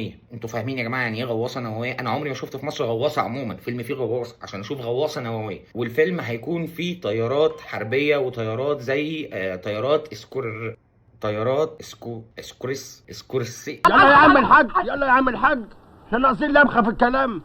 نوويه. انتوا فاهمين يا جماعه يعني ايه غواصه نوويه؟ انا عمري ما شفت في مصر غواصه عموما، فيلم فيه غواصه عشان اشوف غواصه نوويه. والفيلم هيكون فيه طيارات حربيه وطيارات زي طيارات اسكورسي. يلا يا عم الحاج، يلا يا عم الحاج، احنا ناقصين لمخه في الكلام.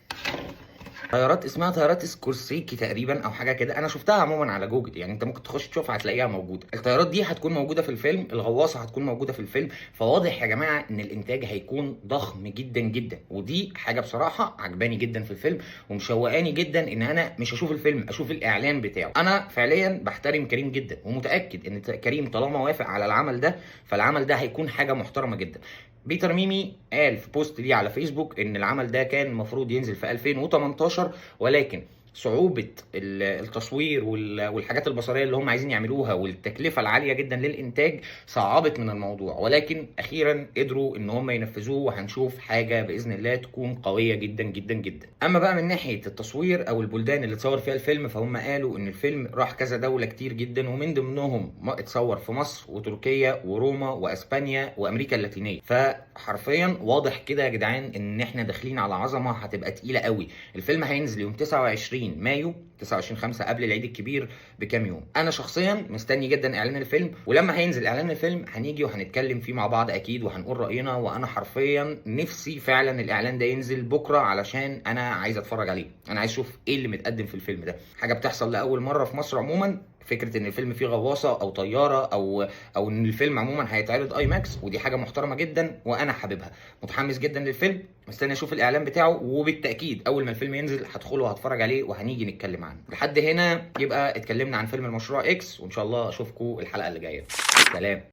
طيارات اسمها طيارات سكورسيكي تقريبا او حاجه كده، انا شفتها عموما على جوجل، يعني انت ممكن تخش تشوفها هتلاقيها موجوده. الطيارات دي هتكون موجوده في الفيلم، الغواصه هتكون موجوده في الفيلم، فواضح يا جماعه ان الانتاج هيكون ضخم جدا جدا، ودي حاجه بصراحه عجباني جدا في الفيلم ومشوقاني جدا ان انا مش اشوف الفيلم، اشوف الاعلان بتاعه. انا فعليا بحترم كريم جدا ومتاكد ان كريم طالما وافق على العمل ده فالعمل ده هيكون حاجه محترمه جدا. بيتر ميمي قال في بوست ليه على فيسبوك ان العمل ده كان المفروض ينزل في 2018، ولكن صعوبة التصوير والحاجات البصرية اللي هم عايزين يعملوها والتكلفة العالية جدا للإنتاج صعبت من الموضوع، ولكن أخيرا قدروا إن هم ينفذوه وهنشوف حاجة بإذن الله تكون قوية جدا جدا جدا. أما بقى من ناحية التصوير أو البلدان اللي اتصور فيها الفيلم، فهم قالوا إن الفيلم راح كذا دولة كتير جدا، ومن ضمنهم اتصور في مصر وتركيا وروما وأسبانيا وأمريكا اللاتينية. فحرفيا واضح كده يا جدعان إن إحنا داخلين على عظمة هتبقى تقيلة قوي. الفيلم هينزل يوم 29 مايو، 29/5 قبل العيد الكبير بكام يوم. انا شخصيا مستني جدا اعلان الفيلم، ولما هينزل اعلان الفيلم هنيجي وهنتكلم فيه مع بعض اكيد وهنقول راينا. وانا حرفيا نفسي فعلا الاعلان ده ينزل بكره علشان انا عايز اتفرج عليه، انا عايز اشوف ايه اللي متقدم في الفيلم ده. حاجه بتحصل لاول مره في مصر عموما، فكره ان الفيلم فيه غواصه او طياره او ان الفيلم عموما هيتعرض اي ماكس، ودي حاجه محترمه جدا وانا حاببها. متحمس جدا للفيلم، مستني اشوف الاعلان بتاعه، وبالتاكيد اول ما الفيلم ينزل هدخله وهتفرج عليه وهنيجي نتكلم عنه. لحد هنا يبقى اتكلمنا عن فيلم المشروع اكس، وان شاء الله اشوفكم الحلقه اللي جايه. سلام.